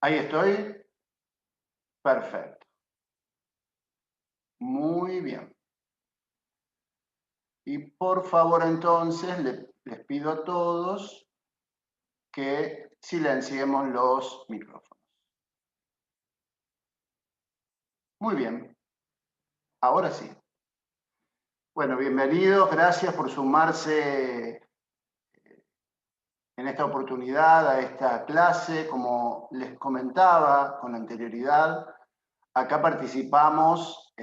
Ahí estoy. Perfecto. Muy bien. Y por favor, entonces, les pido a todos que silenciemos los micrófonos. Muy bien. Ahora sí. Bueno, bienvenidos. Gracias por sumarse en esta oportunidad a esta clase. Como les comentaba con anterioridad, acá participamos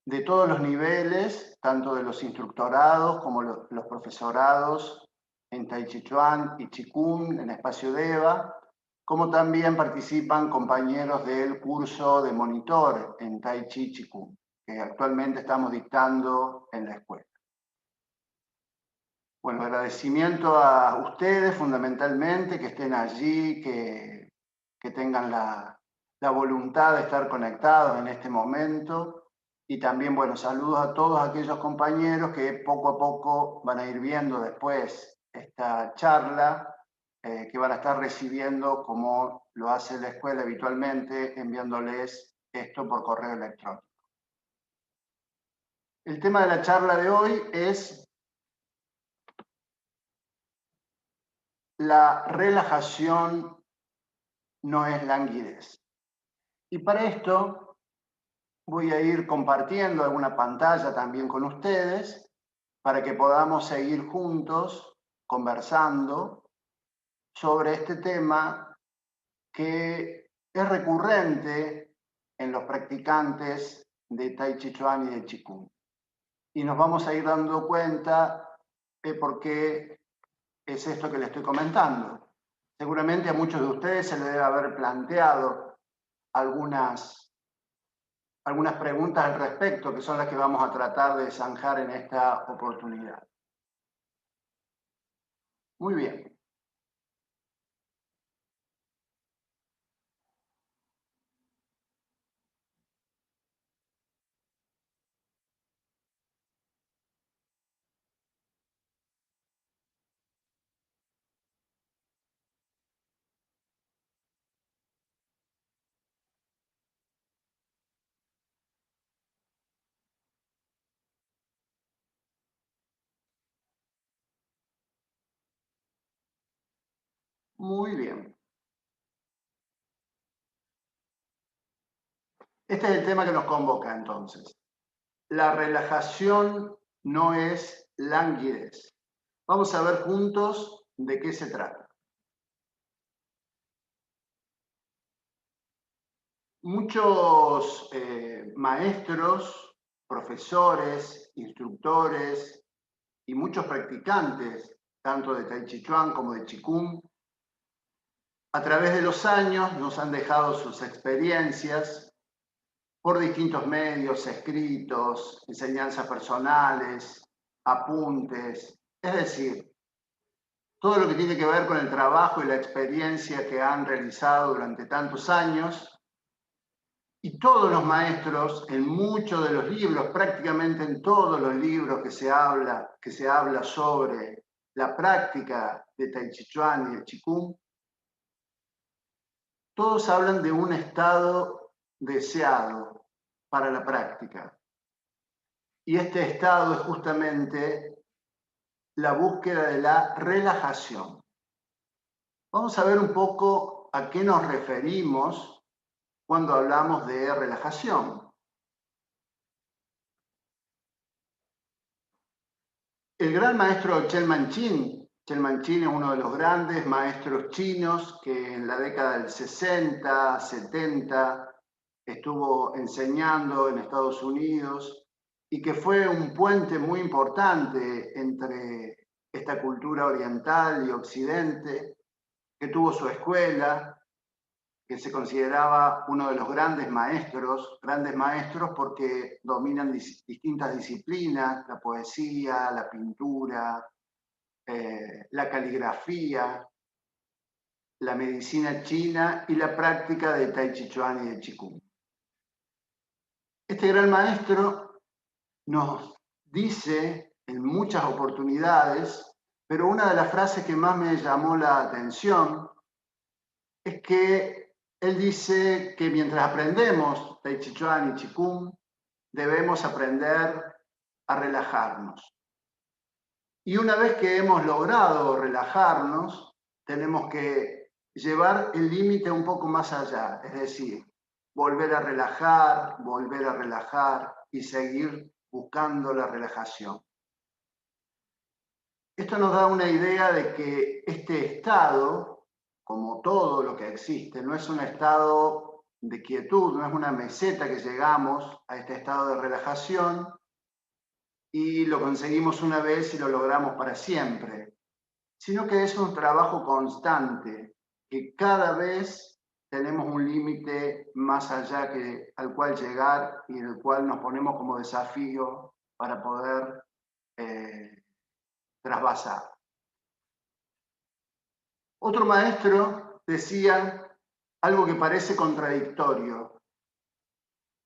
de todos los niveles, tanto de los instructorados como los profesorados en Tai Chi Chuan y Chi Kung, en Espacio DEVA, como también participan compañeros del curso de monitor en Tai Chi Chi Kung, que actualmente estamos dictando en la escuela. Bueno, agradecimiento a ustedes fundamentalmente, que estén allí, que tengan la voluntad de estar conectados en este momento. Y también, bueno, saludos a todos aquellos compañeros que poco a poco van a ir viendo después esta charla, que van a estar recibiendo como lo hace la escuela habitualmente, enviándoles esto por correo electrónico. El tema de la charla de hoy es la relajación no es languidez. Y para esto voy a ir compartiendo alguna pantalla también con ustedes para que podamos seguir juntos conversando sobre este tema que es recurrente en los practicantes de Tai Chi Chuan y de Chi Kung. Y nos vamos a ir dando cuenta de por qué es esto que les estoy comentando. Seguramente a muchos de ustedes se les debe haber planteado algunas preguntas al respecto, que son las que vamos a tratar de zanjar en esta oportunidad. Muy bien. Muy bien. Este es el tema que nos convoca entonces. La relajación no es languidez. Vamos a ver juntos de qué se trata. Muchos maestros, profesores, instructores y muchos practicantes, tanto de Tai Chi Chuan como de Chi Kung, a través de los años nos han dejado sus experiencias por distintos medios, escritos, enseñanzas personales, apuntes, es decir, todo lo que tiene que ver con el trabajo y la experiencia que han realizado durante tantos años. Y todos los maestros, en muchos de los libros, prácticamente en todos los libros que se habla sobre la práctica de Tai Chi Chuan y de Chi Kung, todos hablan de un estado deseado para la práctica. Y este estado es justamente la búsqueda de la relajación. Vamos a ver un poco a qué nos referimos cuando hablamos de relajación. El gran maestro Chen Manqin es uno de los grandes maestros chinos que en la década del 60, 70 estuvo enseñando en Estados Unidos y que fue un puente muy importante entre esta cultura oriental y occidente, que tuvo su escuela, que se consideraba uno de los grandes maestros porque dominan distintas disciplinas, la poesía, la pintura, la caligrafía, la medicina china y la práctica de Tai Chi Chuan y de Chi Kung. Este gran maestro nos dice en muchas oportunidades, pero una de las frases que más me llamó la atención es que él dice que mientras aprendemos Tai Chi Chuan y Chi Kung, debemos aprender a relajarnos. Y una vez que hemos logrado relajarnos, tenemos que llevar el límite un poco más allá, es decir, volver a relajar y seguir buscando la relajación. Esto nos da una idea de que este estado, como todo lo que existe, no es un estado de quietud, no es una meseta que llegamos a este estado de relajación y lo conseguimos una vez y lo logramos para siempre, sino que es un trabajo constante, que cada vez tenemos un límite más allá al cual llegar y el cual nos ponemos como desafío para poder trasvasar. Otro maestro decía algo que parece contradictorio.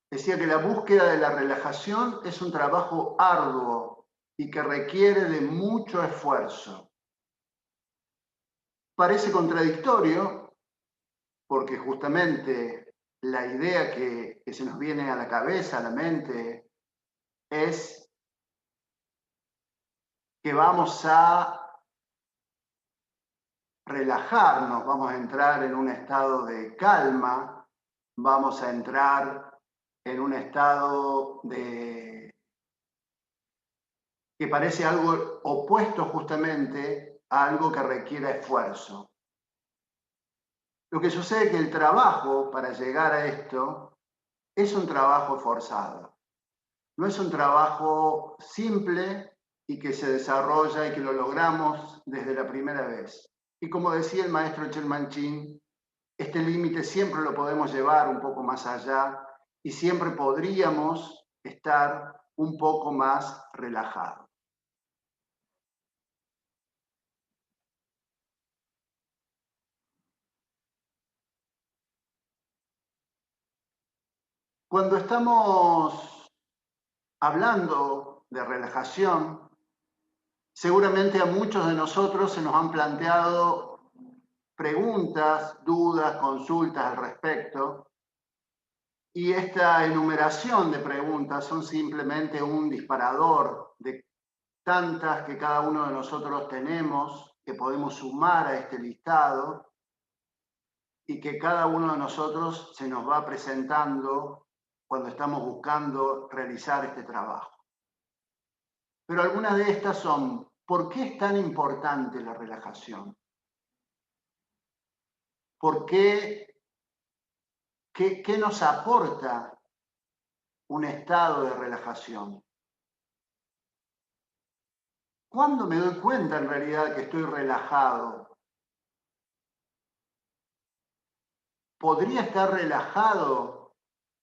Decía que la búsqueda de la relajación es un trabajo arduo y que requiere de mucho esfuerzo. Parece contradictorio porque justamente la idea que se nos viene a la cabeza, a la mente, es que vamos a relajarnos, vamos a entrar en un estado de calma, vamos a entrar en un estado que parece algo opuesto justamente a algo que requiera esfuerzo. Lo que sucede es que el trabajo para llegar a esto es un trabajo forzado. No es un trabajo simple y que se desarrolla y que lo logramos desde la primera vez. Y como decía el maestro Chelmanchín, este límite siempre lo podemos llevar un poco más allá y siempre podríamos estar un poco más relajados. Cuando estamos hablando de relajación, seguramente a muchos de nosotros se nos han planteado preguntas, dudas, consultas al respecto, y esta enumeración de preguntas son simplemente un disparador de tantas que cada uno de nosotros tenemos, que podemos sumar a este listado y que cada uno de nosotros se nos va presentando cuando estamos buscando realizar este trabajo. Pero algunas de estas son, ¿por qué es tan importante la relajación? ¿Por qué nos aporta un estado de relajación? ¿Cuándo me doy cuenta en realidad que estoy relajado? ¿Podría estar relajado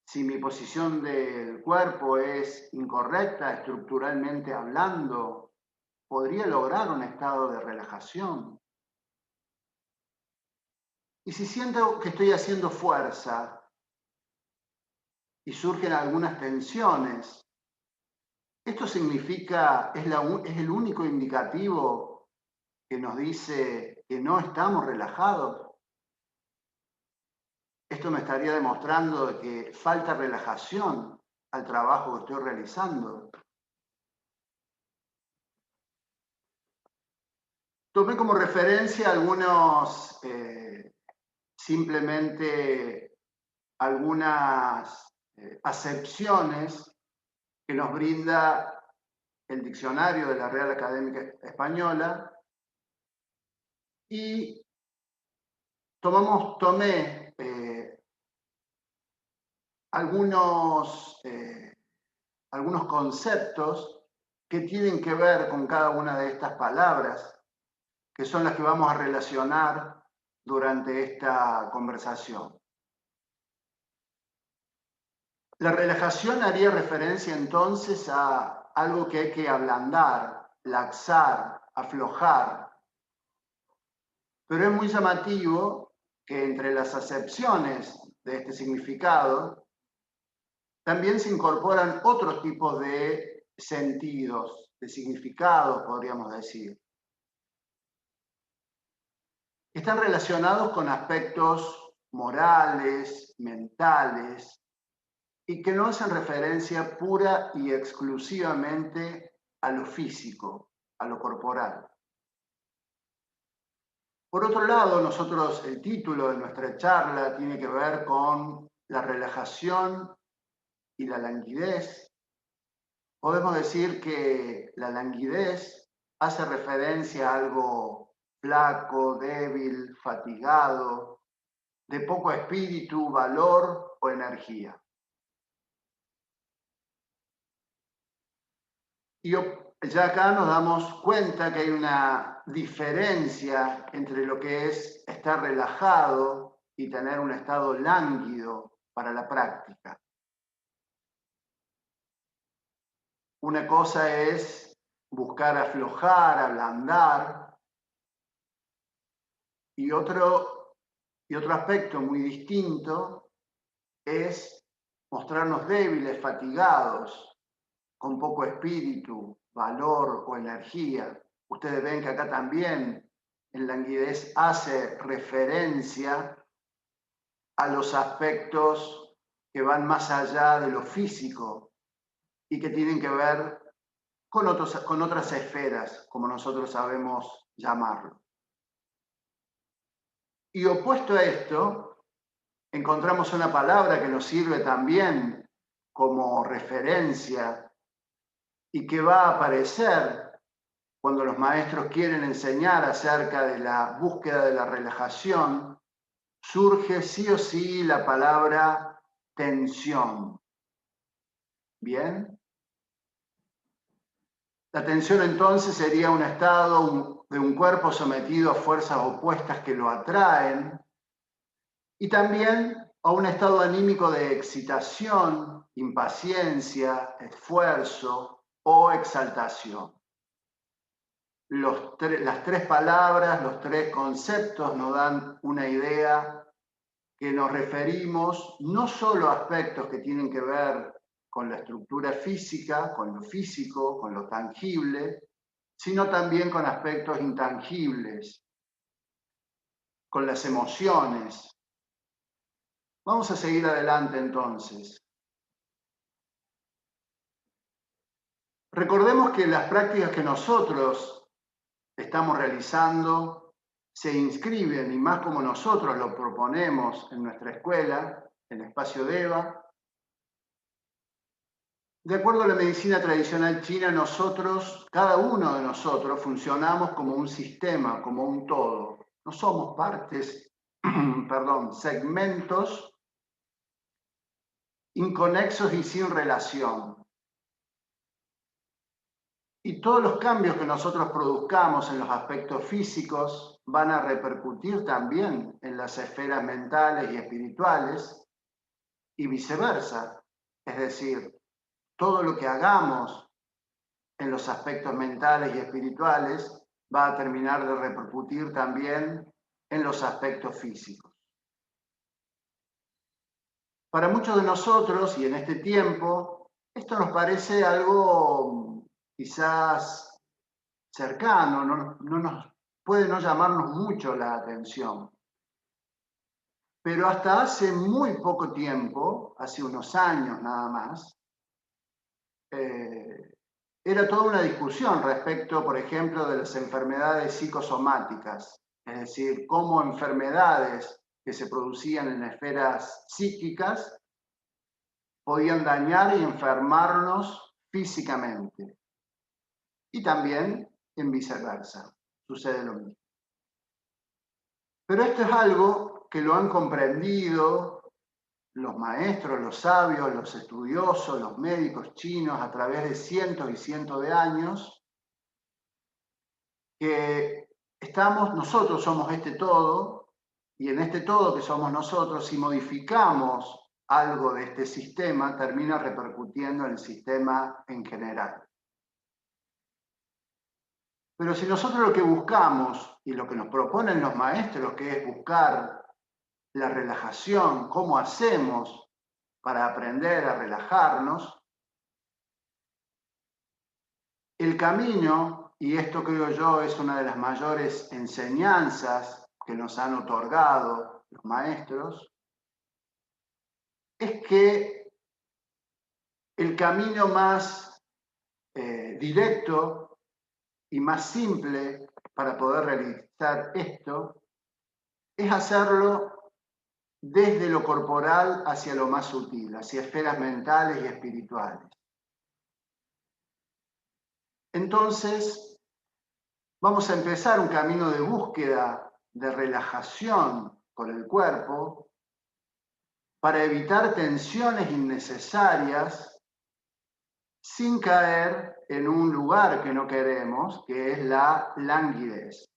si mi posición del cuerpo es incorrecta, estructuralmente hablando? ¿Podría lograr un estado de relajación? Y si siento que estoy haciendo fuerza y surgen algunas tensiones, ¿esto significa, es el único indicativo que nos dice que no estamos relajados? Esto me estaría demostrando de que falta relajación al trabajo que estoy realizando. Tomé como referencia simplemente algunas acepciones que nos brinda el diccionario de la Real Academia Española y tomé algunos conceptos que tienen que ver con cada una de estas palabras, que son las que vamos a relacionar durante esta conversación. La relajación haría referencia entonces a algo que hay que ablandar, laxar, aflojar. Pero es muy llamativo que entre las acepciones de este significado también se incorporan otros tipos de sentidos, de significados, podríamos decir. están relacionados con aspectos morales, mentales, y que no hacen referencia pura y exclusivamente a lo físico, a lo corporal. Por otro lado, nosotros, el título de nuestra charla tiene que ver con la relajación y la languidez. Podemos decir que la languidez hace referencia a algo flaco, débil, fatigado, de poco espíritu, valor o energía. Y ya acá nos damos cuenta que hay una diferencia entre lo que es estar relajado y tener un estado lánguido para la práctica. Una cosa es buscar aflojar, ablandar, y otro aspecto muy distinto es mostrarnos débiles, fatigados, con poco espíritu, valor o energía. Ustedes ven que acá también en languidez hace referencia a los aspectos que van más allá de lo físico y que tienen que ver con otras esferas, como nosotros sabemos llamarlo. Y opuesto a esto, encontramos una palabra que nos sirve también como referencia y que va a aparecer cuando los maestros quieren enseñar acerca de la búsqueda de la relajación. Surge sí o sí la palabra tensión. ¿Bien? La tensión entonces sería un estado de un cuerpo sometido a fuerzas opuestas que lo atraen y también a un estado anímico de excitación, impaciencia, esfuerzo o exaltación. Las tres palabras, los tres conceptos nos dan una idea que nos referimos no solo a aspectos que tienen que ver con la estructura física, con lo físico, con lo tangible, sino también con aspectos intangibles, con las emociones. Vamos a seguir adelante entonces. Recordemos que las prácticas que nosotros estamos realizando se inscriben, y más como nosotros lo proponemos en nuestra escuela, en Espacio Deva. De acuerdo a la medicina tradicional china, nosotros, cada uno de nosotros, funcionamos como un sistema, como un todo. No somos partes, perdón, segmentos inconexos y sin relación. Y todos los cambios que nosotros produzcamos en los aspectos físicos van a repercutir también en las esferas mentales y espirituales y viceversa. Es decir, todo lo que hagamos en los aspectos mentales y espirituales va a terminar de repercutir también en los aspectos físicos. Para muchos de nosotros, y en este tiempo, esto nos parece algo quizás cercano, puede no llamarnos mucho la atención. Pero hasta hace muy poco tiempo, hace unos años nada más, era toda una discusión respecto, por ejemplo, de las enfermedades psicosomáticas, es decir, cómo enfermedades que se producían en esferas psíquicas podían dañar y enfermarnos físicamente. Y también en viceversa, sucede lo mismo. Pero esto es algo que lo han comprendido los maestros, los sabios, los estudiosos, los médicos chinos a través de cientos y cientos de años, que nosotros somos este todo, y en este todo que somos nosotros, si modificamos algo de este sistema, termina repercutiendo en el sistema en general. Pero si nosotros lo que buscamos, y lo que nos proponen los maestros, que es buscar la relajación, cómo hacemos para aprender a relajarnos, el camino, y esto creo yo es una de las mayores enseñanzas que nos han otorgado los maestros, es que el camino más directo y más simple para poder realizar esto es hacerlo desde lo corporal hacia lo más sutil, hacia esferas mentales y espirituales. Entonces, vamos a empezar un camino de búsqueda de relajación con el cuerpo para evitar tensiones innecesarias sin caer en un lugar que no queremos, que es la languidez.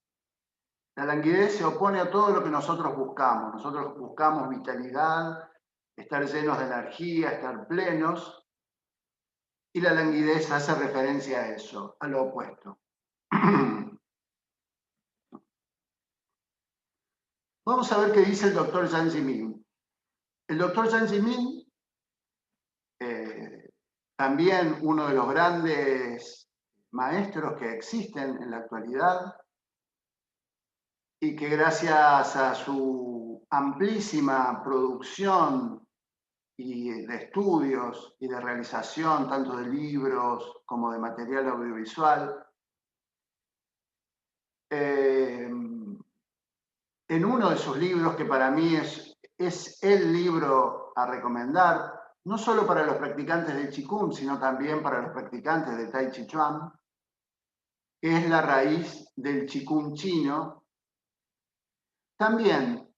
La languidez se opone a todo lo que nosotros buscamos. Nosotros buscamos vitalidad, estar llenos de energía, estar plenos, y la languidez hace referencia a eso, a lo opuesto. Vamos a ver qué dice el doctor Jiang Zemin. El doctor Jiang Zemin, también uno de los grandes maestros que existen en la actualidad, y que gracias a su amplísima producción y de estudios y de realización, tanto de libros como de material audiovisual, en uno de sus libros, que para mí es el libro a recomendar, no solo para los practicantes de Qigong, sino también para los practicantes de Tai Chi Chuan, que es la raíz del Qigong chino, también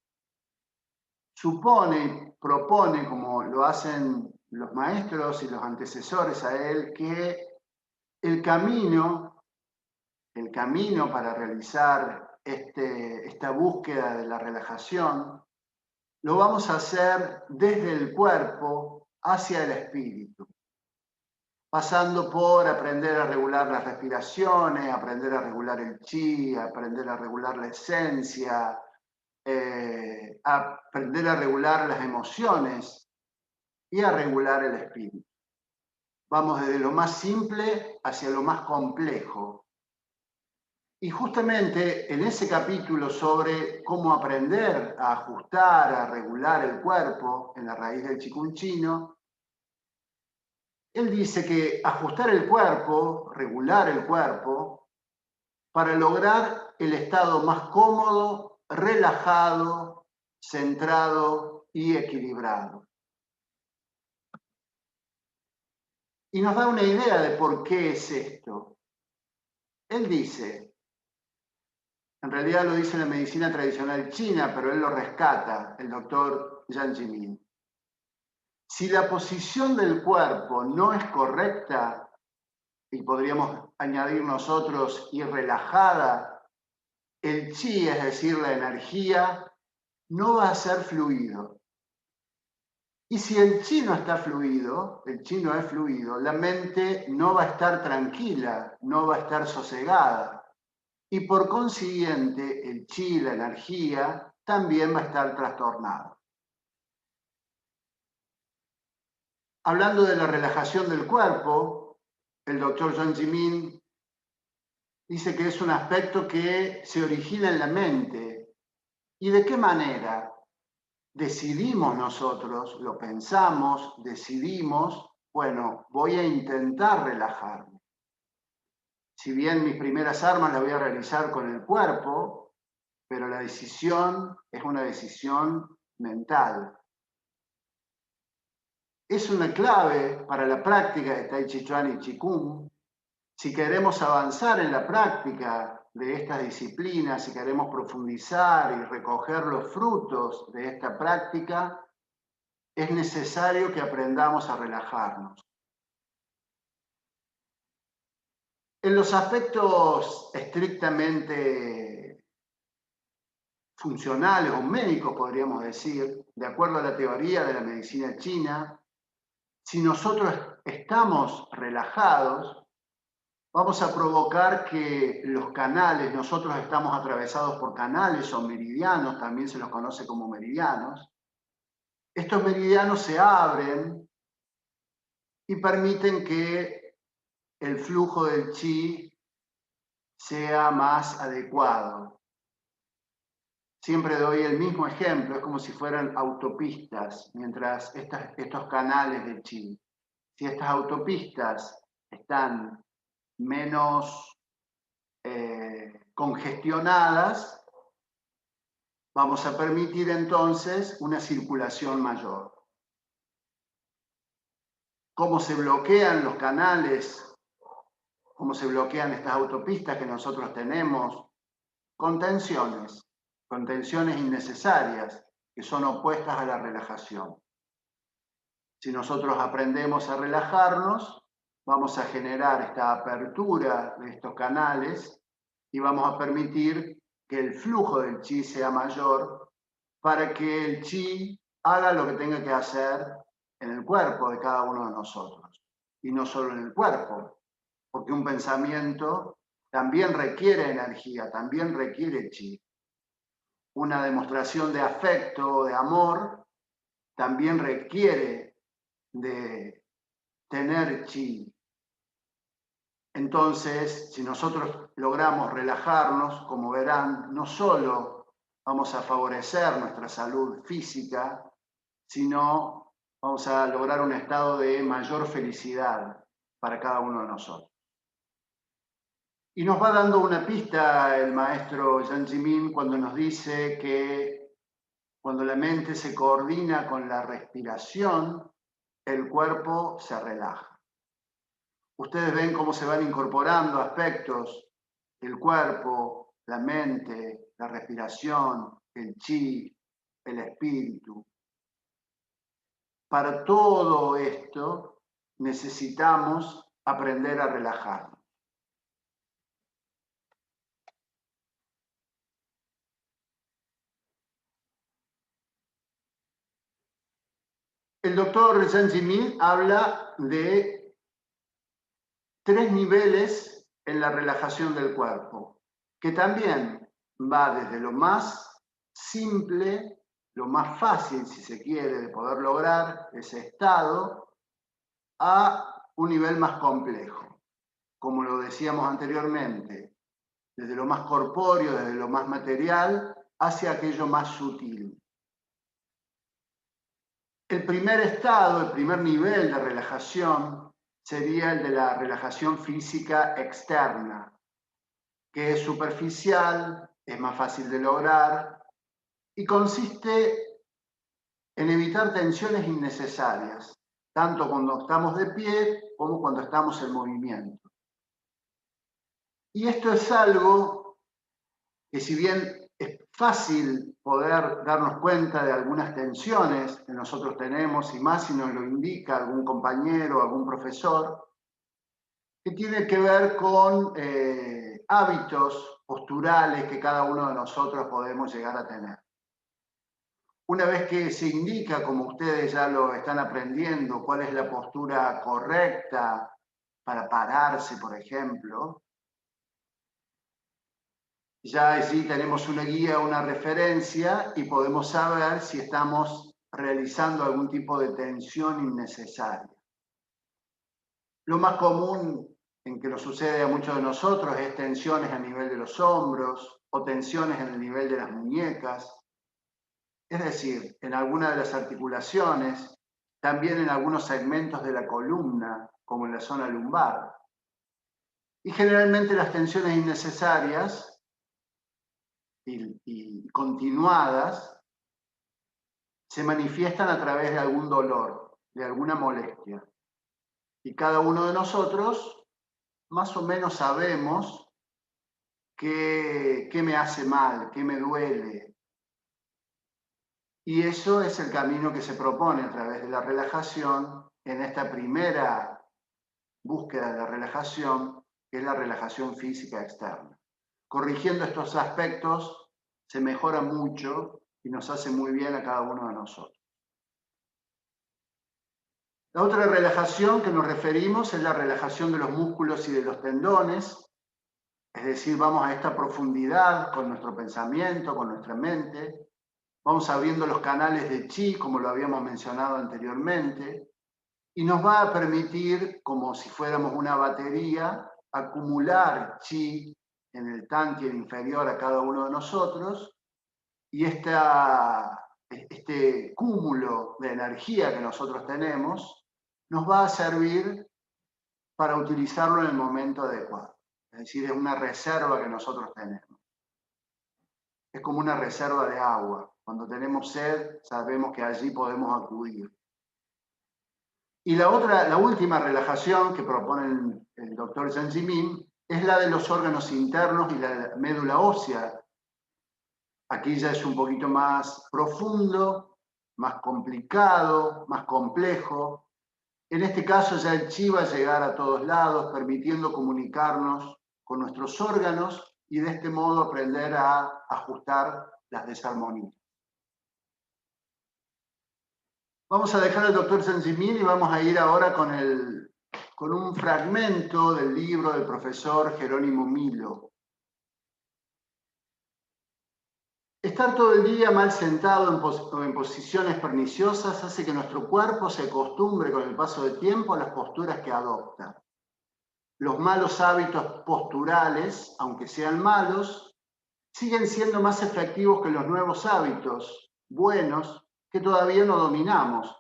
supone, propone, como lo hacen los maestros y los antecesores a él, que el camino para realizar esta búsqueda de la relajación lo vamos a hacer desde el cuerpo hacia el espíritu, pasando por aprender a regular las respiraciones, aprender a regular el chi, aprender a regular la esencia, aprender a regular las emociones y a regular el espíritu. Vamos desde lo más simple hacia lo más complejo. Y justamente en ese capítulo sobre cómo aprender a ajustar, a regular el cuerpo en la raíz del Qigong chino, él dice que ajustar el cuerpo, regular el cuerpo, para lograr el estado más cómodo, relajado, centrado y equilibrado. Y nos da una idea de por qué es esto. Él dice, en realidad lo dice en la medicina tradicional china, pero él lo rescata, el doctor Jiang Zemin. Si la posición del cuerpo no es correcta, y podríamos añadir nosotros y relajada, el chi, es decir, la energía, no va a ser fluido. Y si el chi no está fluido, el chi no es fluido, la mente no va a estar tranquila, no va a estar sosegada. Y por consiguiente, el chi, la energía, también va a estar trastornado. Hablando de la relajación del cuerpo, el doctor Jiang Zemin dice que es un aspecto que se origina en la mente. ¿Y de qué manera? Decidimos nosotros, lo pensamos, decidimos, bueno, voy a intentar relajarme. Si bien mis primeras armas las voy a realizar con el cuerpo, pero la decisión es una decisión mental. Es una clave para la práctica de Tai Chi Chuan y Qigong. Si queremos avanzar en la práctica de estas disciplinas, si queremos profundizar y recoger los frutos de esta práctica, es necesario que aprendamos a relajarnos. En los aspectos estrictamente funcionales o médicos, podríamos decir, de acuerdo a la teoría de la medicina china, si nosotros estamos relajados, vamos a provocar que los canales, nosotros estamos atravesados por canales o meridianos, también se los conoce como meridianos. Estos meridianos se abren y permiten que el flujo del chi sea más adecuado. Siempre doy el mismo ejemplo, es como si fueran autopistas, mientras estos canales de chi. Si estas autopistas están menos congestionadas, vamos a permitir entonces una circulación mayor. ¿Cómo se bloquean los canales? ¿Cómo se bloquean estas autopistas que nosotros tenemos? Con tensiones innecesarias que son opuestas a la relajación. Si nosotros aprendemos a relajarnos, vamos a generar esta apertura de estos canales y vamos a permitir que el flujo del chi sea mayor para que el chi haga lo que tenga que hacer en el cuerpo de cada uno de nosotros. Y no solo en el cuerpo, porque un pensamiento también requiere energía, también requiere chi. Una demostración de afecto, de amor, también requiere de tener chi. Entonces, si nosotros logramos relajarnos, como verán, no solo vamos a favorecer nuestra salud física, sino vamos a lograr un estado de mayor felicidad para cada uno de nosotros. Y nos va dando una pista el maestro Jiang Zemin cuando nos dice que cuando la mente se coordina con la respiración, el cuerpo se relaja. Ustedes ven cómo se van incorporando aspectos del cuerpo, la mente, la respiración, el chi, el espíritu. Para todo esto necesitamos aprender a relajarnos. El doctor Jiang Zemin habla de 3 niveles en la relajación del cuerpo, que también va desde lo más simple, lo más fácil, si se quiere, de poder lograr ese estado, a un nivel más complejo. Como lo decíamos anteriormente, desde lo más corpóreo, desde lo más material, hacia aquello más sutil. El primer estado, el primer nivel de relajación sería el de la relajación física externa, que es superficial, es más fácil de lograr y consiste en evitar tensiones innecesarias, tanto cuando estamos de pie como cuando estamos en movimiento. Y esto es algo que, si bien es fácil poder darnos cuenta de algunas tensiones que nosotros tenemos, y más si nos lo indica algún compañero, algún profesor, que tiene que ver con hábitos posturales que cada uno de nosotros podemos llegar a tener. Una vez que se indica, como ustedes ya lo están aprendiendo, cuál es la postura correcta para pararse, por ejemplo, ya allí tenemos una guía, una referencia y podemos saber si estamos realizando algún tipo de tensión innecesaria. Lo más común en que nos sucede a muchos de nosotros es tensiones a nivel de los hombros o tensiones en el nivel de las muñecas, es decir, en alguna de las articulaciones, también en algunos segmentos de la columna, como en la zona lumbar. Y generalmente las tensiones innecesarias y continuadas se manifiestan a través de algún dolor, de alguna molestia. Y cada uno de nosotros más o menos sabemos qué me hace mal, qué me duele. Y eso es el camino que se propone a través de la relajación en esta primera búsqueda de la relajación, que es la relajación física externa. Corrigiendo estos aspectos se mejora mucho y nos hace muy bien a cada uno de nosotros. La otra relajación que nos referimos es la relajación de los músculos y de los tendones, es decir, vamos a esta profundidad con nuestro pensamiento, con nuestra mente, vamos abriendo los canales de chi, como lo habíamos mencionado anteriormente, y nos va a permitir, como si fuéramos una batería, acumular chi en el tanque inferior a cada uno de nosotros y este cúmulo de energía que nosotros tenemos nos va a servir para utilizarlo en el momento adecuado. Es decir, es una reserva que nosotros tenemos. Es como una reserva de agua. Cuando tenemos sed, sabemos que allí podemos acudir. Y la última relajación que propone el doctor Jiang Zemin es la de los órganos internos y la médula ósea. Aquí ya es un poquito más profundo, más complicado, más complejo. En este caso ya el chi va a llegar a todos lados, permitiendo comunicarnos con nuestros órganos y de este modo aprender a ajustar las desarmonías. Vamos a dejar al doctor Jiang Zemin y vamos a ir ahora con un fragmento del libro del profesor Jerónimo Milo. Estar todo el día mal sentado en posiciones perniciosas hace que nuestro cuerpo se acostumbre con el paso del tiempo a las posturas que adopta. Los malos hábitos posturales, aunque sean malos, siguen siendo más efectivos que los nuevos hábitos buenos que todavía no dominamos.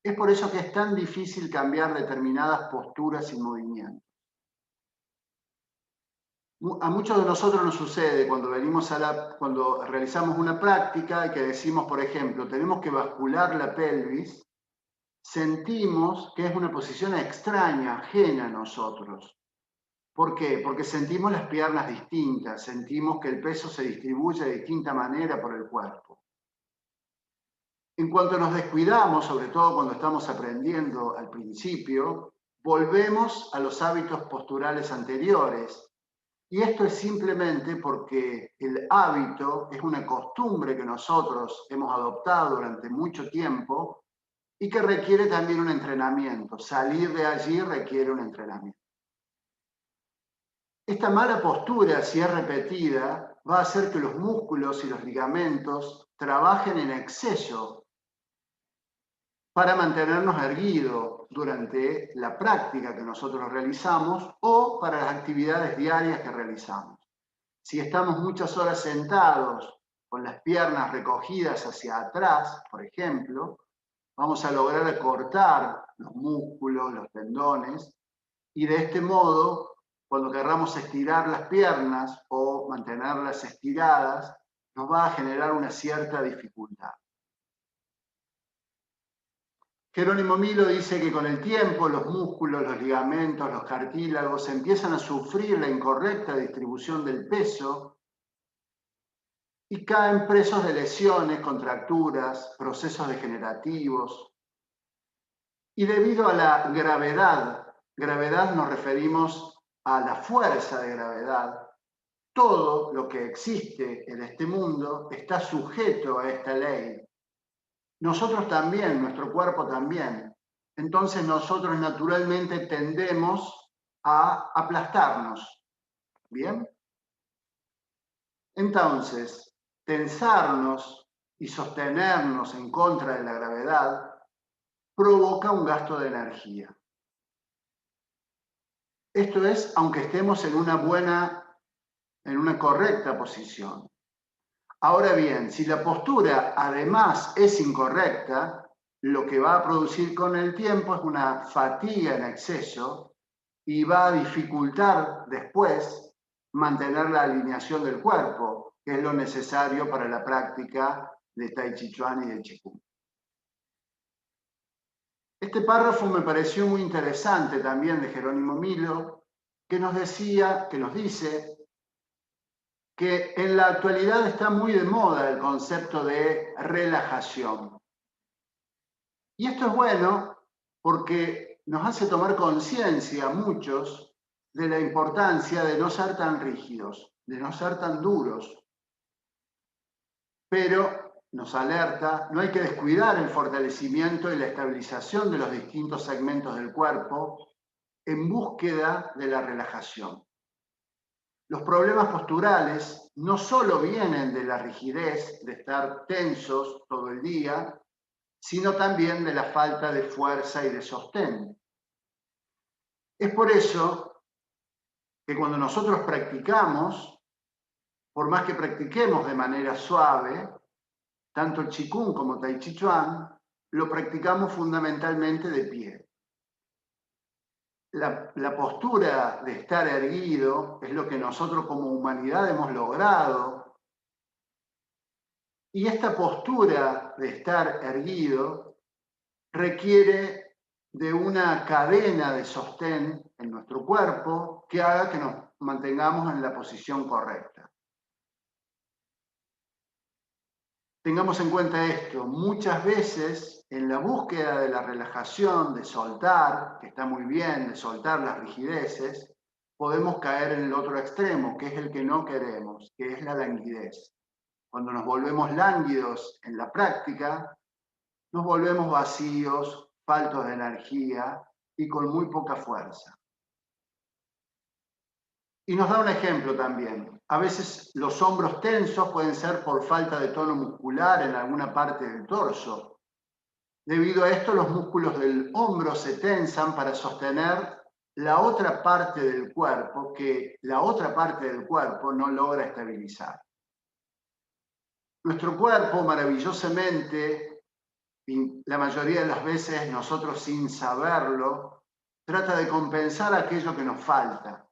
Es por eso que es tan difícil cambiar determinadas posturas y movimientos. A muchos de nosotros nos sucede cuando cuando realizamos una práctica y que decimos, por ejemplo, tenemos que bascular la pelvis, sentimos que es una posición extraña, ajena a nosotros. ¿Por qué? Porque sentimos las piernas distintas, sentimos que el peso se distribuye de distinta manera por el cuerpo. En cuanto nos descuidamos, sobre todo cuando estamos aprendiendo al principio, volvemos a los hábitos posturales anteriores. Y esto es simplemente porque el hábito es una costumbre que nosotros hemos adoptado durante mucho tiempo y que requiere también un entrenamiento. Salir de allí requiere un entrenamiento. Esta mala postura, si es repetida, va a hacer que los músculos y los ligamentos trabajen en exceso para mantenernos erguidos durante la práctica que nosotros realizamos o para las actividades diarias que realizamos. Si estamos muchas horas sentados con las piernas recogidas hacia atrás, por ejemplo, vamos a lograr acortar los músculos, los tendones, y de este modo, cuando querramos estirar las piernas o mantenerlas estiradas, nos va a generar una cierta dificultad. Jerónimo Milo dice que con el tiempo los músculos, los ligamentos, los cartílagos empiezan a sufrir la incorrecta distribución del peso y caen presos de lesiones, contracturas, procesos degenerativos. Y debido a la gravedad nos referimos a la fuerza de gravedad, todo lo que existe en este mundo está sujeto a esta ley. Nosotros también, nuestro cuerpo también. Entonces nosotros naturalmente tendemos a aplastarnos. ¿Bien? Entonces, tensarnos y sostenernos en contra de la gravedad provoca un gasto de energía. Esto es, aunque estemos en una correcta posición. Ahora bien, si la postura además es incorrecta, lo que va a producir con el tiempo es una fatiga en exceso y va a dificultar después mantener la alineación del cuerpo, que es lo necesario para la práctica de Tai Chi Chuan y de Qigong. Este párrafo me pareció muy interesante también de Jerónimo Milo, que nos dice que en la actualidad está muy de moda el concepto de relajación. Y esto es bueno porque nos hace tomar conciencia a muchos de la importancia de no ser tan rígidos, de no ser tan duros. Pero nos alerta, no hay que descuidar el fortalecimiento y la estabilización de los distintos segmentos del cuerpo en búsqueda de la relajación. Los problemas posturales no solo vienen de la rigidez, de estar tensos todo el día, sino también de la falta de fuerza y de sostén. Es por eso que cuando nosotros practicamos, por más que practiquemos de manera suave, tanto el Qigong como Tai Chi Chuan, lo practicamos fundamentalmente de pie. La postura de estar erguido es lo que nosotros como humanidad hemos logrado. Y esta postura de estar erguido requiere de una cadena de sostén en nuestro cuerpo que haga que nos mantengamos en la posición correcta. Tengamos en cuenta esto, muchas veces en la búsqueda de la relajación, de soltar, que está muy bien, de soltar las rigideces, podemos caer en el otro extremo, que es el que no queremos, que es la languidez. Cuando nos volvemos lánguidos en la práctica, nos volvemos vacíos, faltos de energía y con muy poca fuerza. Y nos da un ejemplo también. A veces los hombros tensos pueden ser por falta de tono muscular en alguna parte del torso. Debido a esto, los músculos del hombro se tensan para sostener la otra parte del cuerpo que la otra parte del cuerpo no logra estabilizar. Nuestro cuerpo, maravillosamente, la mayoría de las veces nosotros sin saberlo, trata de compensar aquello que nos falta.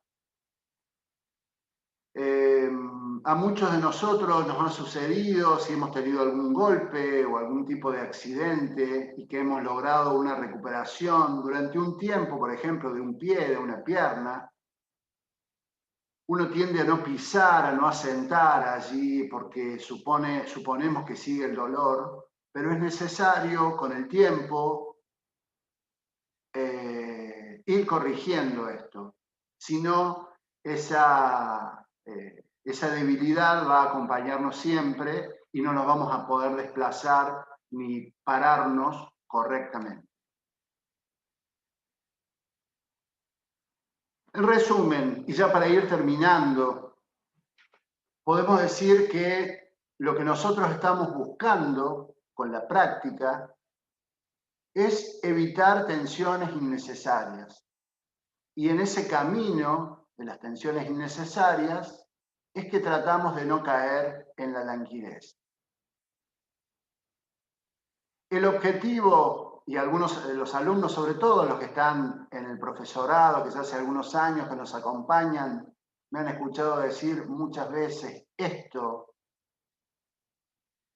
A muchos de nosotros nos ha sucedido, si hemos tenido algún golpe o algún tipo de accidente y que hemos logrado una recuperación durante un tiempo, por ejemplo, de un pie, de una pierna, uno tiende a no pisar, a no asentar allí porque suponemos que sigue el dolor, pero es necesario con el tiempo ir corrigiendo esto. Si no, esa debilidad va a acompañarnos siempre y no nos vamos a poder desplazar ni pararnos correctamente. En resumen, y ya para ir terminando, podemos decir que lo que nosotros estamos buscando con la práctica es evitar tensiones innecesarias. Y en ese camino de las tensiones innecesarias es que tratamos de no caer en la languidez. El objetivo, y algunos de los alumnos, sobre todo los que están en el profesorado, que ya hace algunos años que nos acompañan, me han escuchado decir muchas veces esto.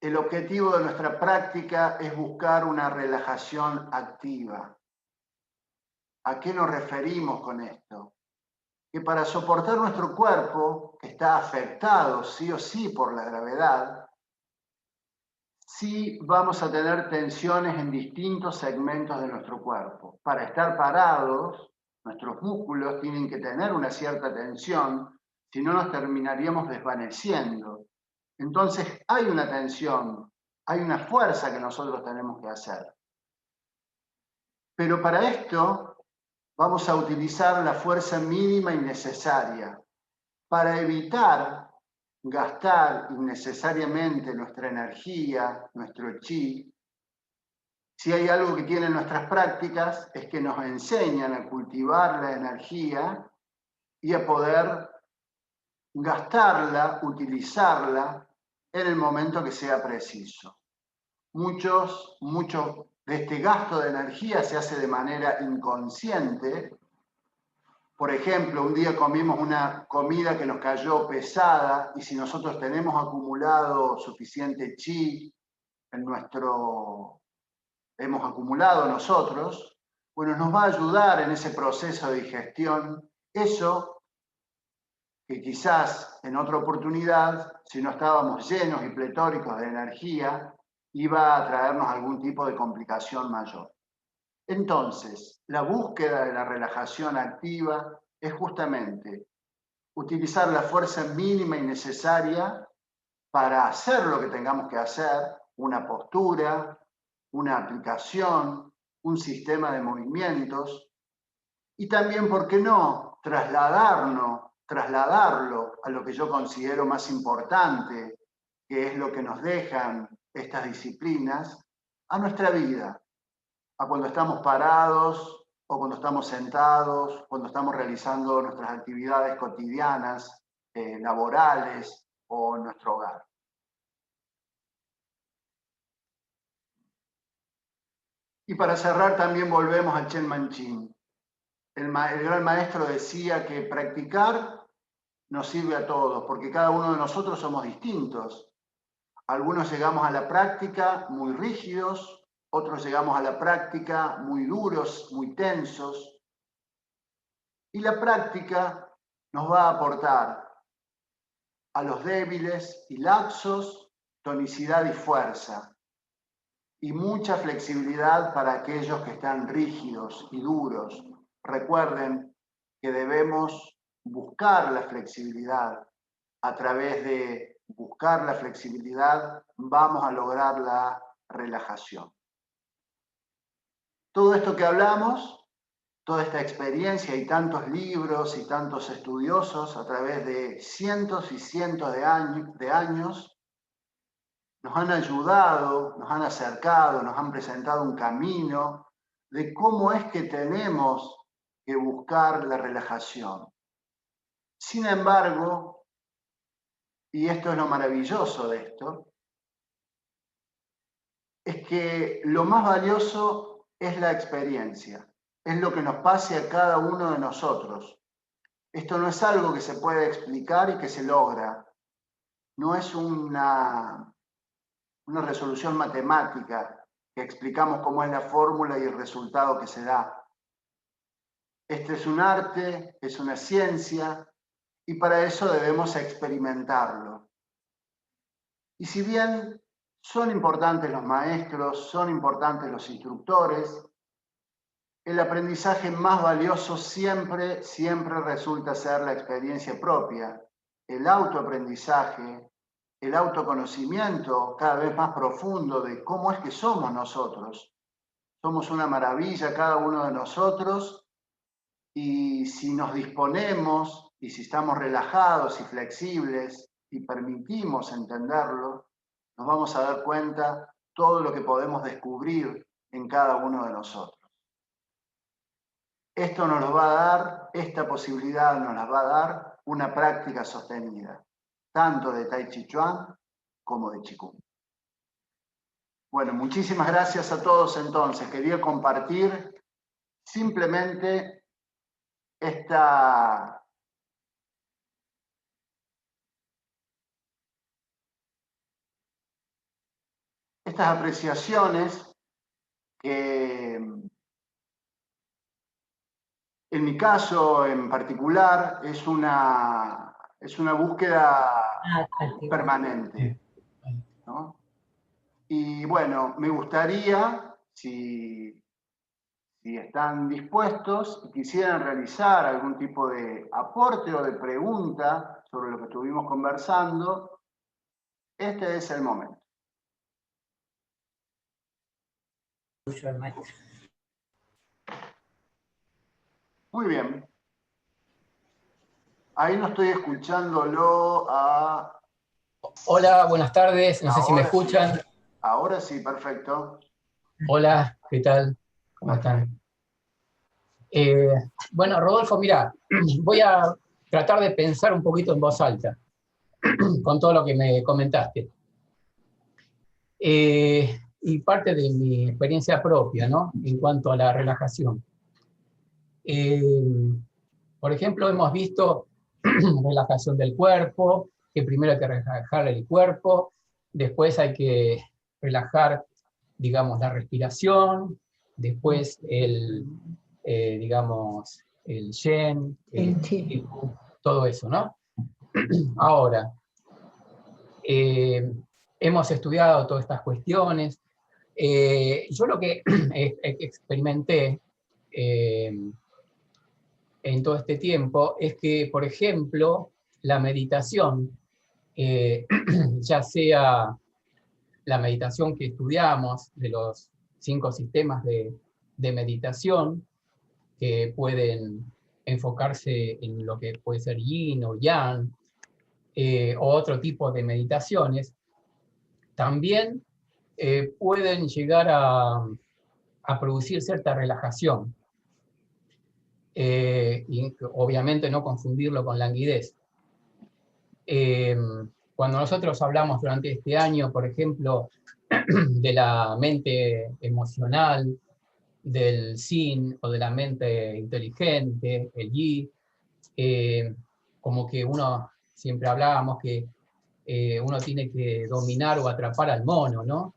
El objetivo de nuestra práctica es buscar una relajación activa. ¿A qué nos referimos con esto? Que para soportar nuestro cuerpo, que está afectado sí o sí por la gravedad, sí vamos a tener tensiones en distintos segmentos de nuestro cuerpo. Para estar parados, nuestros músculos tienen que tener una cierta tensión, si no nos terminaríamos desvaneciendo. Entonces hay una tensión, hay una fuerza que nosotros tenemos que hacer. Pero para esto vamos a utilizar la fuerza mínima y necesaria para evitar gastar innecesariamente nuestra energía, nuestro chi. Si hay algo que tienen nuestras prácticas es que nos enseñan a cultivar la energía y a poder gastarla, utilizarla en el momento que sea preciso. Mucho de este gasto de energía se hace de manera inconsciente. Por ejemplo, un día comimos una comida que nos cayó pesada y si nosotros tenemos acumulado suficiente chi hemos acumulado nosotros, bueno, nos va a ayudar en ese proceso de digestión. Eso que quizás en otra oportunidad, si no estábamos llenos y pletóricos de energía, iba a traernos algún tipo de complicación mayor. Entonces, la búsqueda de la relajación activa es justamente utilizar la fuerza mínima y necesaria para hacer lo que tengamos que hacer, una postura, una aplicación, un sistema de movimientos, y también, ¿por qué no?, trasladarlo a lo que yo considero más importante, que es lo que nos dejan estas disciplinas, a nuestra vida, a cuando estamos parados o cuando estamos sentados, cuando estamos realizando nuestras actividades cotidianas, laborales o en nuestro hogar. Y para cerrar también volvemos al Chen Manchín. El gran maestro decía que practicar nos sirve a todos, porque cada uno de nosotros somos distintos. Algunos llegamos a la práctica muy rígidos, otros llegamos a la práctica muy duros, muy tensos. Y la práctica nos va a aportar a los débiles y laxos tonicidad y fuerza, y mucha flexibilidad para aquellos que están rígidos y duros. Recuerden que debemos buscar la flexibilidad. A través de buscar la flexibilidad vamos a lograr la relajación. Todo esto que hablamos, toda esta experiencia y tantos libros y tantos estudiosos a través de cientos y cientos de años, nos han ayudado, nos han acercado, nos han presentado un camino de cómo es que tenemos que buscar la relajación. Sin embargo, y esto es lo maravilloso de esto, es que lo más valioso es la experiencia, es lo que nos pase a cada uno de nosotros. Esto no es algo que se puede explicar y que se logra, no es una resolución matemática que explicamos cómo es la fórmula y el resultado que se da. Este es un arte, es una ciencia, y para eso debemos experimentarlo. Y si bien son importantes los maestros, son importantes los instructores, el aprendizaje más valioso siempre resulta ser la experiencia propia, el autoaprendizaje, el autoconocimiento cada vez más profundo de cómo es que somos nosotros. Somos una maravilla cada uno de nosotros, y si nos disponemos y si estamos relajados y flexibles y permitimos entenderlo, nos vamos a dar cuenta todo lo que podemos descubrir en cada uno de nosotros. Esto nos lo va a dar, esta posibilidad nos la va a dar una práctica sostenida, tanto de Tai Chi Chuan como de Qigong. Bueno, muchísimas gracias a todos entonces. Quería compartir simplemente estas apreciaciones que en mi caso en particular es una búsqueda permanente, ¿no? Y bueno, me gustaría, si están dispuestos y quisieran realizar algún tipo de aporte o de pregunta sobre lo que estuvimos conversando, este es el momento. Muy bien. Ahí no estoy escuchándolo a... Hola, buenas tardes. No sé si me escuchan. Sí. Ahora sí, perfecto. Hola, ¿qué tal? ¿Cómo están? Bueno, Rodolfo, mira, voy a tratar de pensar un poquito en voz alta con todo lo que me comentaste. Y parte de mi experiencia propia, ¿no? En cuanto a la relajación. Por ejemplo, hemos visto relajación del cuerpo, que primero hay que relajar el cuerpo, después hay que relajar, digamos, la respiración, después digamos, el yen, todo eso, ¿no? Ahora, hemos estudiado todas estas cuestiones. Yo lo que experimenté en todo este tiempo es que, por ejemplo, la meditación, ya sea la meditación que estudiamos de los 5 sistemas de meditación, que pueden enfocarse en lo que puede ser yin o yang, o otro tipo de meditaciones, también pueden llegar a producir cierta relajación. Y obviamente no confundirlo con languidez. Cuando nosotros hablamos durante este año, por ejemplo, de la mente emocional, del Yin o de la mente inteligente, el Yi, como que uno, siempre hablábamos que uno tiene que dominar o atrapar al mono, ¿no?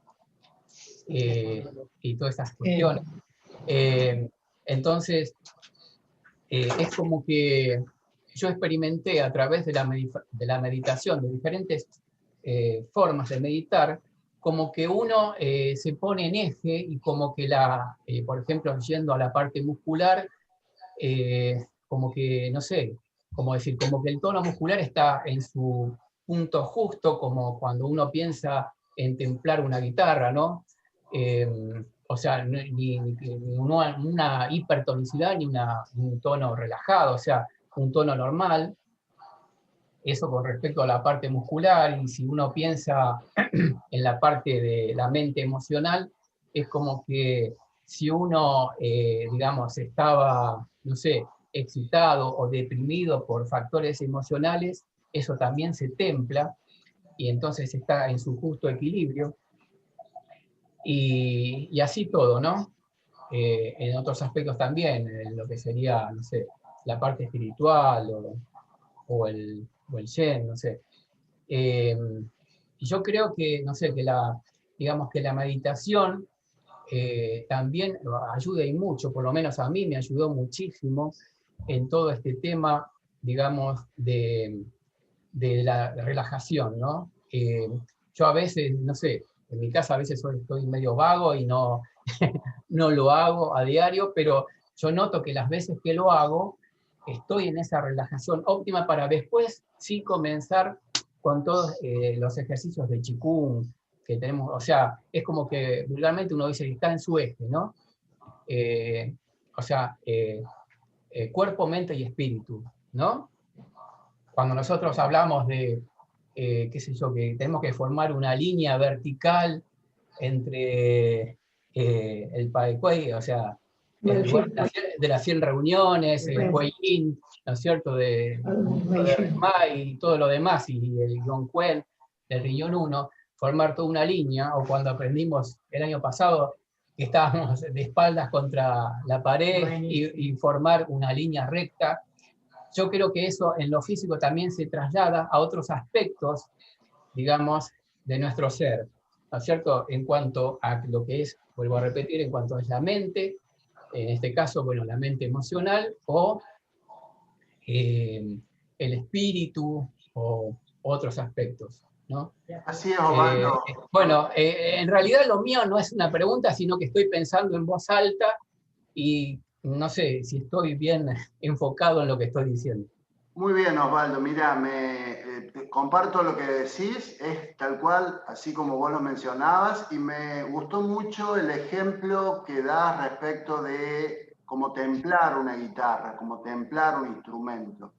Y todas esas cuestiones. Entonces, es como que yo experimenté a través de la meditación, de diferentes formas de meditar, como que uno se pone en eje y como que por ejemplo, yendo a la parte muscular, como que, no sé, como decir, como que el tono muscular está en su punto justo, como cuando uno piensa en templar una guitarra, ¿no? O sea, ni una hipertonicidad ni un tono relajado, o sea, un tono normal. Eso con respecto a la parte muscular, y si uno piensa en la parte de la mente emocional, es como que si uno, digamos, estaba, no sé, excitado o deprimido por factores emocionales, eso también se templa y entonces está en su justo equilibrio. Y así todo, ¿no? En otros aspectos también, en lo que sería, no sé, la parte espiritual o el yen, no sé. Y yo creo que, no sé, digamos que la meditación también ayuda y mucho, por lo menos a mí me ayudó muchísimo en todo este tema, digamos, de la relajación, ¿no? Yo a veces, no sé, en mi casa a veces estoy medio vago y no, no lo hago a diario, pero yo noto que las veces que lo hago, estoy en esa relajación óptima para después sí comenzar con todos los ejercicios de Qigong que tenemos. O sea, es como que vulgarmente uno dice que está en su eje, ¿no? Eh, o sea, cuerpo, mente y espíritu, ¿no? Cuando nosotros hablamos de, qué sé yo, que tenemos que formar una línea vertical entre el Pai Kuei, o sea, el lugar de las 100 reuniones, el Kuei Yin, ¿no es cierto?, de Mai y todo lo demás, y el Yongquen, el Riñón 1, formar toda una línea, o cuando aprendimos el año pasado que estábamos de espaldas contra la pared y formar una línea recta. Yo creo que eso en lo físico también se traslada a otros aspectos, digamos, de nuestro ser, ¿no es cierto? En cuanto a lo que es, vuelvo a repetir, en cuanto es la mente, en este caso, bueno, la mente emocional, o el espíritu, o otros aspectos, ¿no? Así es, Osvaldo. Bueno, en realidad lo mío no es una pregunta, sino que estoy pensando en voz alta y no sé si estoy bien enfocado en lo que estoy diciendo. Muy bien, Osvaldo. Mira, comparto lo que decís, es tal cual, así como vos lo mencionabas, y me gustó mucho el ejemplo que das respecto de cómo templar una guitarra, cómo templar un instrumento.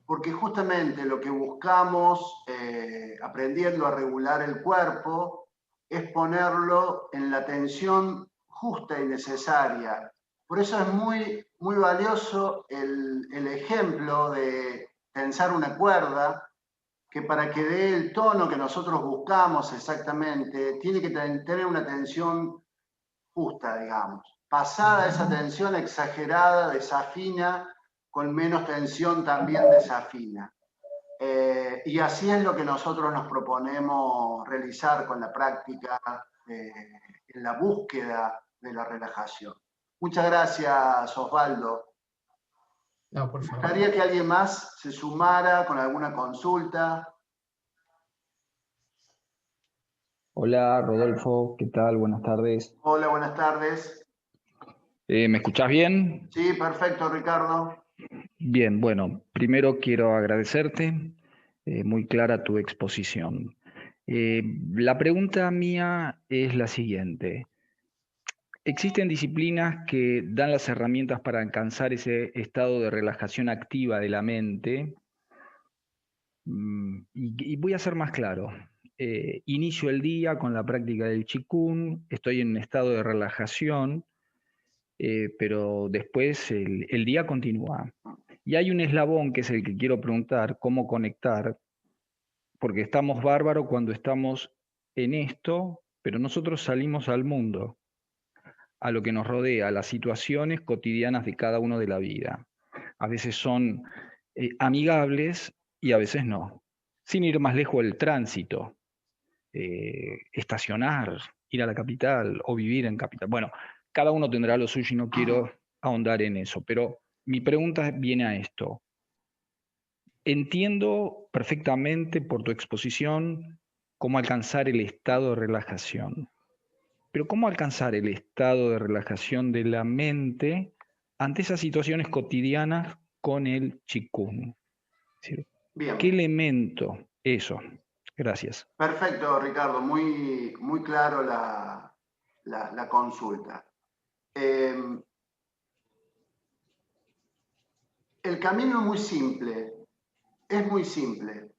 Porque justamente lo que buscamos, aprendiendo a regular el cuerpo, es ponerlo en la tensión justa y necesaria. Por eso es muy, muy valioso el ejemplo de tensar una cuerda, que para que dé el tono que nosotros buscamos exactamente, tiene que tener una tensión justa, digamos. Pasada esa tensión exagerada, desafina, con menos tensión también desafina. Y así es lo que nosotros nos proponemos realizar con la práctica en la búsqueda de la relajación. Muchas gracias, Osvaldo. No, por Me favor. gustaría que alguien más se sumara con alguna consulta. Hola Rodolfo, ¿qué tal? Buenas tardes. Hola, buenas tardes. ¿Me escuchás bien? Sí, perfecto, Ricardo. Bien, bueno, primero quiero agradecerte, muy clara tu exposición. La pregunta mía es la siguiente. ¿Existen disciplinas que dan las herramientas para alcanzar ese estado de relajación activa de la mente? Y voy a ser más claro. Inicio el día con la práctica del Qigong, estoy en un estado de relajación, pero después el día continúa. Y hay un eslabón que es el que quiero preguntar, cómo conectar, porque estamos bárbaros cuando estamos en esto, pero nosotros salimos al mundo. a lo que nos rodea, a las situaciones cotidianas de cada uno de la vida. A veces son amigables y a veces no. Sin ir más lejos, el tránsito, estacionar, ir a la capital o vivir en capital. Bueno, cada uno tendrá lo suyo y no quiero ahondar en eso, pero mi pregunta viene a esto. Entiendo perfectamente por tu exposición cómo alcanzar el estado de relajación, pero ¿cómo alcanzar el estado de relajación de la mente ante esas situaciones cotidianas con el Qigong? Es decir, Bien. ¿qué elemento? Eso. Gracias. Perfecto, Ricardo. Muy, muy claro la consulta. El camino es muy simple. Es muy simple.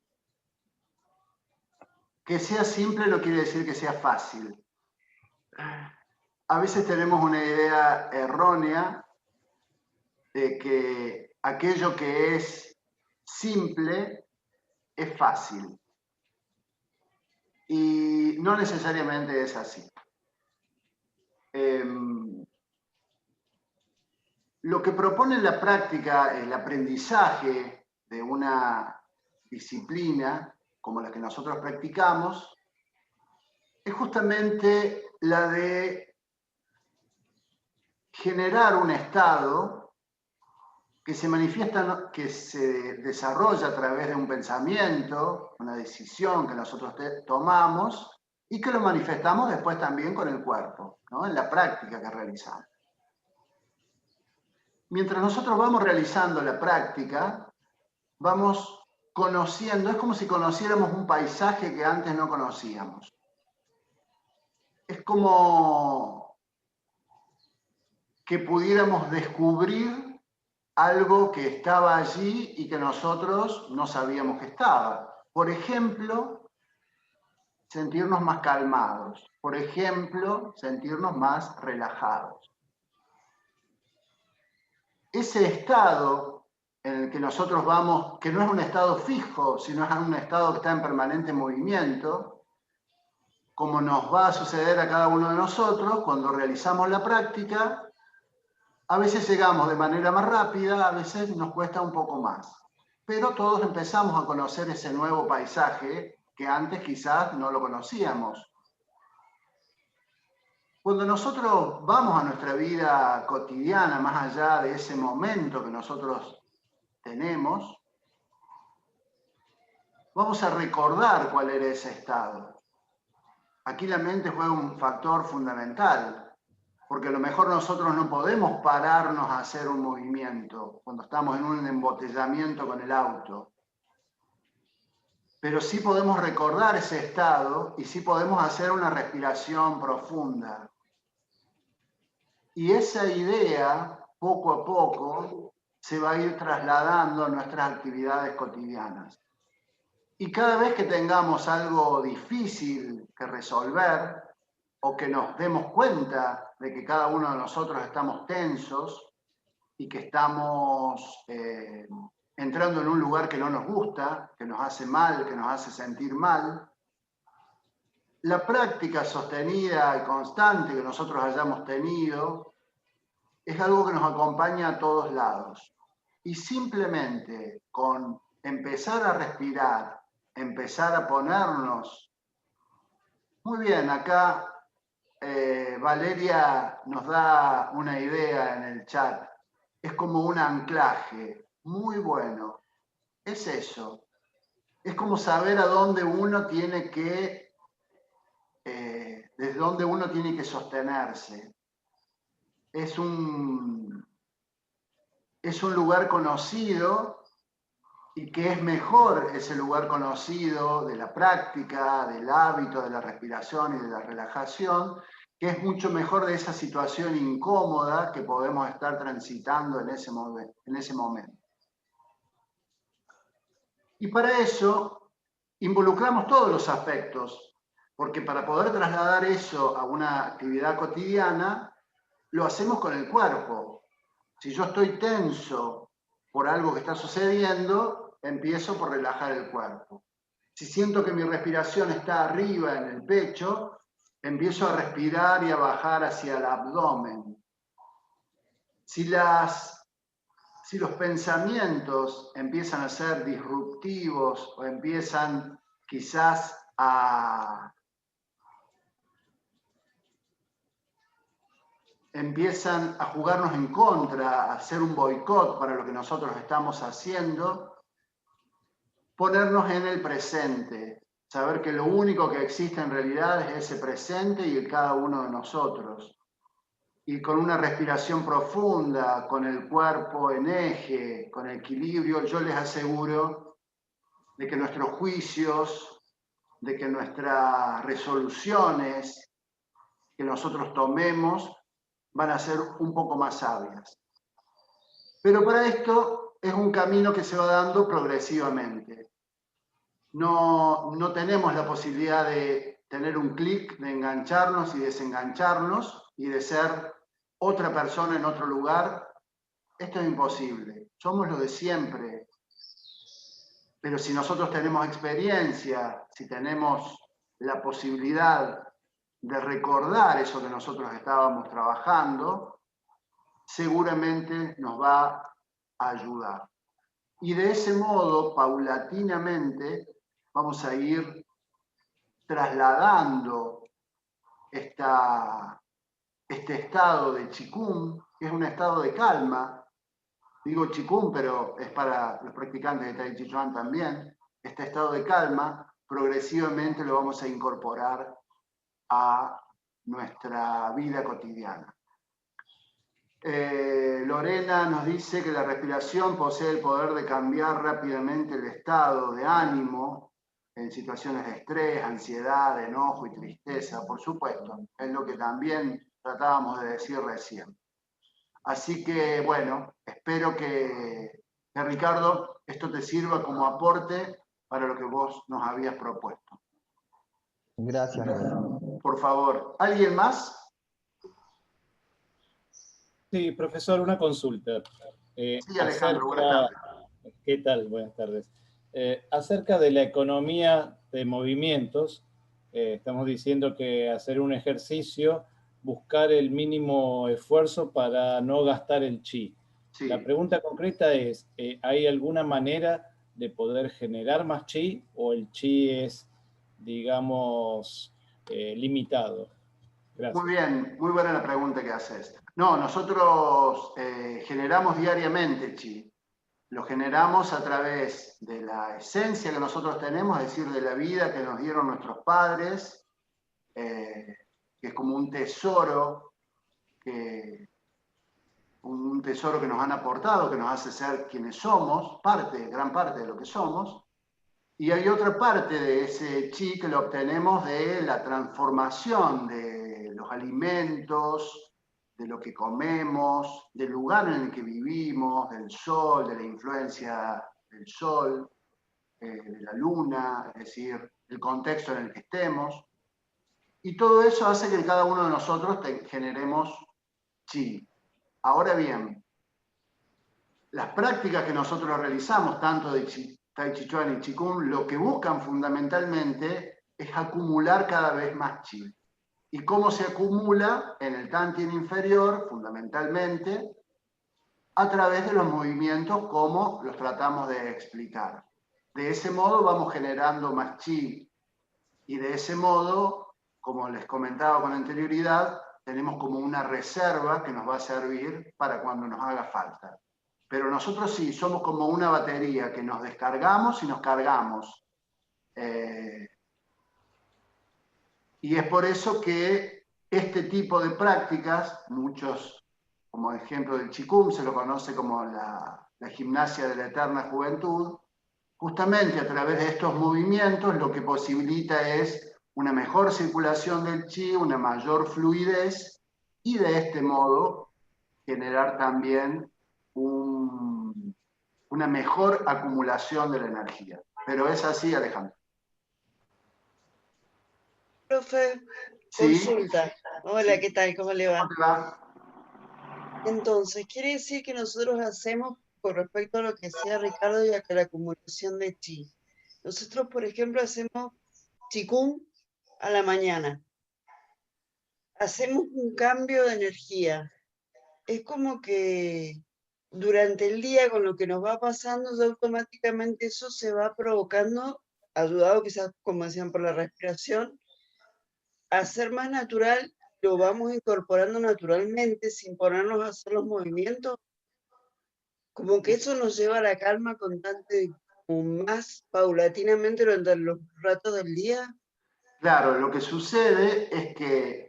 Que sea simple no quiere decir que sea fácil. A veces tenemos una idea errónea de que aquello que es simple es fácil. Y no necesariamente es así. Lo que propone la práctica, el aprendizaje de una disciplina como la que nosotros practicamos, es justamente la de generar un estado que se manifiesta, que se desarrolla a través de un pensamiento, una decisión que nosotros tomamos y que lo manifestamos después también con el cuerpo, ¿no? En la práctica que realizamos. Mientras nosotros vamos realizando la práctica, vamos conociendo, es como si conociéramos un paisaje que antes no conocíamos. Es como que pudiéramos descubrir algo que estaba allí y que nosotros no sabíamos que estaba. Por ejemplo, sentirnos más calmados. Por ejemplo, sentirnos más relajados. Ese estado en el que nosotros vamos, que no es un estado fijo, sino es un estado que está en permanente movimiento, como nos va a suceder a cada uno de nosotros cuando realizamos la práctica, a veces llegamos de manera más rápida, a veces nos cuesta un poco más. Pero todos empezamos a conocer ese nuevo paisaje que antes quizás no lo conocíamos. Cuando nosotros vamos a nuestra vida cotidiana, más allá de ese momento que nosotros tenemos, vamos a recordar cuál era ese estado. Aquí la mente juega un factor fundamental, porque a lo mejor nosotros no podemos pararnos a hacer un movimiento cuando estamos en un embotellamiento con el auto. Pero sí podemos recordar ese estado y sí podemos hacer una respiración profunda. Y esa idea, poco a poco, se va a ir trasladando a nuestras actividades cotidianas. Y cada vez que tengamos algo difícil que resolver, o que nos demos cuenta de que cada uno de nosotros estamos tensos y que estamos entrando en un lugar que no nos gusta, que nos hace mal, que nos hace sentir mal, la práctica sostenida y constante que nosotros hayamos tenido es algo que nos acompaña a todos lados. Y simplemente con empezar a respirar, empezar a ponernos... Muy bien, acá Valeria nos da una idea en el chat. Es como un anclaje. Muy bueno. Es eso. Es como saber a dónde uno tiene que, desde dónde uno tiene que sostenerse. Es un lugar conocido y que es mejor ese lugar conocido de la práctica, del hábito, de la respiración y de la relajación, que es mucho mejor de esa situación incómoda que podemos estar transitando en ese momento. Y para eso involucramos todos los aspectos, porque para poder trasladar eso a una actividad cotidiana, lo hacemos con el cuerpo. Si yo estoy tenso por algo que está sucediendo, empiezo por relajar el cuerpo. Si siento que mi respiración está arriba en el pecho, empiezo a respirar y a bajar hacia el abdomen. Si los pensamientos empiezan a ser disruptivos o empiezan quizás a jugarnos en contra, a hacer un boicot para lo que nosotros estamos haciendo, ponernos en el presente, saber que lo único que existe en realidad es ese presente y el cada uno de nosotros. Y con una respiración profunda, con el cuerpo en eje, con equilibrio, yo les aseguro de que nuestros juicios, de que nuestras resoluciones que nosotros tomemos van a ser un poco más sabias. Pero para esto es un camino que se va dando progresivamente. No tenemos la posibilidad de tener un clic, de engancharnos y desengancharnos y de ser otra persona en otro lugar. Esto es imposible. Somos lo de siempre. Pero si nosotros tenemos experiencia, si tenemos la posibilidad de recordar eso que nosotros estábamos trabajando, seguramente nos va a ayudar. Y de ese modo, paulatinamente, vamos a ir trasladando este estado de Qigong, que es un estado de calma. Digo Qigong, pero es para los practicantes de Tai Chi Chuan también. Este estado de calma, progresivamente lo vamos a incorporar a nuestra vida cotidiana. Lorena nos dice que la respiración posee el poder de cambiar rápidamente el estado de ánimo en situaciones de estrés, ansiedad, enojo y tristeza, por supuesto. Es lo que también tratábamos de decir recién. Así que, bueno, espero que Ricardo, esto te sirva como aporte para lo que vos nos habías propuesto. Gracias. Por favor, ¿alguien más? Sí, profesor, una consulta. Sí, Alejandro, buenas tardes. ¿Qué tal? Buenas tardes. Acerca de la economía de movimientos, estamos diciendo que hacer un ejercicio, buscar el mínimo esfuerzo para no gastar el chi. Sí. La pregunta concreta es, ¿hay alguna manera de poder generar más chi o el chi es, digamos, limitado? Gracias. Muy bien, muy buena la pregunta que haces. No, nosotros generamos diariamente chi. Lo generamos a través de la esencia que nosotros tenemos, es decir, de la vida que nos dieron nuestros padres, que es como un tesoro que nos han aportado, que nos hace ser quienes somos, gran parte de lo que somos. Y hay otra parte de ese chi que lo obtenemos de la transformación de los alimentos, de lo que comemos, del lugar en el que vivimos, del sol, de la influencia del sol, de la luna, es decir, el contexto en el que estemos. Y todo eso hace que cada uno de nosotros generemos chi. Ahora bien, las prácticas que nosotros realizamos, tanto de Tai Chi Chuan y Qigong, lo que buscan fundamentalmente es acumular cada vez más chi. ¿Y cómo se acumula? En el Tantien inferior, fundamentalmente, a través de los movimientos como los tratamos de explicar. De ese modo vamos generando más chi y de ese modo, como les comentaba con anterioridad, tenemos como una reserva que nos va a servir para cuando nos haga falta. Pero nosotros sí, somos como una batería que nos descargamos y nos cargamos. Y es por eso que este tipo de prácticas, muchos, como ejemplo del Qigong, se lo conoce como la gimnasia de la eterna juventud, justamente a través de estos movimientos lo que posibilita es una mejor circulación del chi, una mayor fluidez y de este modo generar también una mejor acumulación de la energía. Pero es así, Alejandro. Profe, ¿Sí? consulta. Hola, ¿qué tal? ¿Cómo le va? ¿Cómo te va? Entonces, quiere decir que nosotros hacemos, con respecto a lo que decía Ricardo y a la acumulación de chi, nosotros, por ejemplo, hacemos Qigong a la mañana. hacemos un cambio de energía. Es como que durante el día, con lo que nos va pasando, ya automáticamente eso se va provocando, ayudado quizás, como decían, por la respiración, a ser más natural, lo vamos incorporando naturalmente sin ponernos a hacer los movimientos. Como que eso nos lleva a la calma constante, como más paulatinamente durante los ratos del día. Claro, lo que sucede es que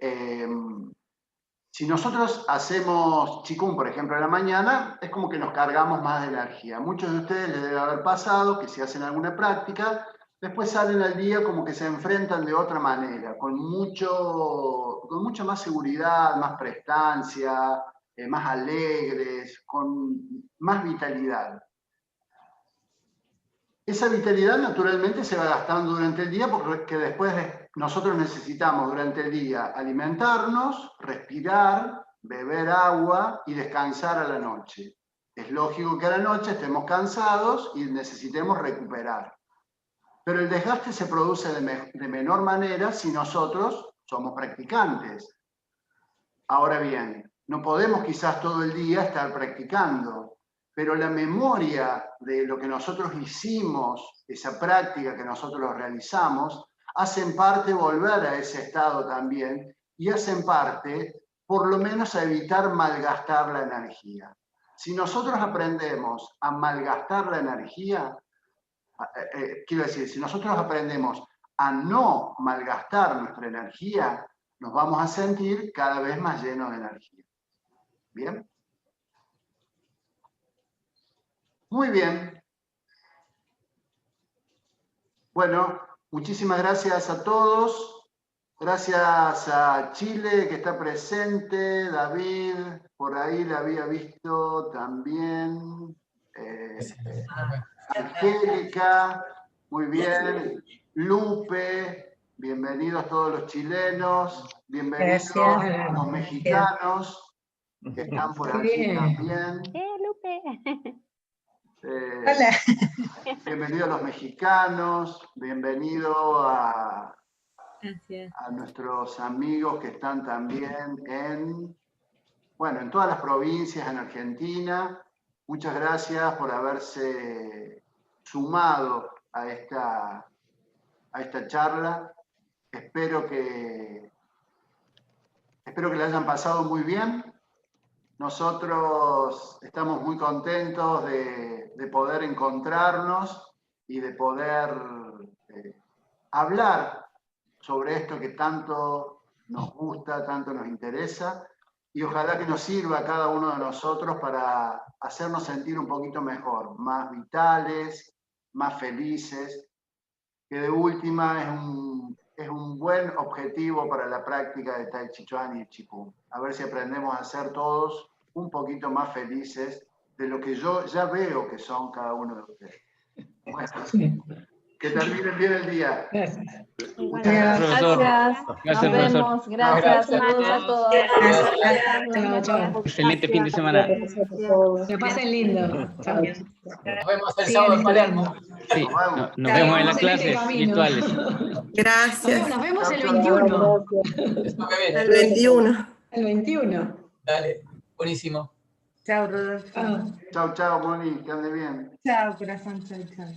si nosotros hacemos Qigong, por ejemplo, a la mañana, es como que nos cargamos más de energía. A muchos de ustedes les debe haber pasado que si hacen alguna práctica, después salen al día como que se enfrentan de otra manera, con mucha más seguridad, más prestancia, más alegres, con más vitalidad. Esa vitalidad naturalmente se va gastando durante el día porque después nosotros necesitamos durante el día alimentarnos, respirar, beber agua y descansar a la noche. Es lógico que a la noche estemos cansados y necesitemos recuperar. Pero el desgaste se produce de menor manera si nosotros somos practicantes. Ahora bien, no podemos quizás todo el día estar practicando, pero la memoria de lo que nosotros hicimos, esa práctica que nosotros realizamos, hacen parte volver a ese estado también y hacen parte, por lo menos, a evitar malgastar la energía. Si nosotros aprendemos a malgastar la energía, quiero decir, si nosotros aprendemos a no malgastar nuestra energía, nos vamos a sentir cada vez más llenos de energía. ¿Bien? Muy bien. Bueno, muchísimas gracias a todos. Gracias a Chile, que está presente. David, por ahí la había visto también. Angélica, muy bien. Lupe, bienvenidos todos los chilenos. Bienvenidos los mexicanos, que están por aquí también. Lupe. Hola. Bienvenidos los mexicanos, bienvenido a nuestros amigos que están también en todas las provincias en Argentina. Muchas gracias por haberse sumado a esta charla. Espero que la hayan pasado muy bien. Nosotros estamos muy contentos de poder encontrarnos y de poder hablar sobre esto que tanto nos gusta, tanto nos interesa, y ojalá que nos sirva a cada uno de nosotros para hacernos sentir un poquito mejor, más vitales, más felices, que de última es un buen objetivo para la práctica de Tai Chi Chuan y Qigong. A ver si aprendemos a ser todos un poquito más felices de lo que yo ya veo que son cada uno de ustedes. Bueno, que terminen bien el día. Gracias. Muchas gracias. Gracias. Nos vemos. Gracias. Saludos a todos. Chao, chao. Excelente fin de semana. Que pasen lindo. Chao. Nos vemos el sábado en Palermo. Sí, nos vemos en las clases virtuales. Gracias. Nos vemos el 21. Esto que viene. El 21. El 21. Dale, buenísimo. Chao, Rodolfo. Chao, chao, Moni, que ande bien. Chao, corazón. Chao, chao.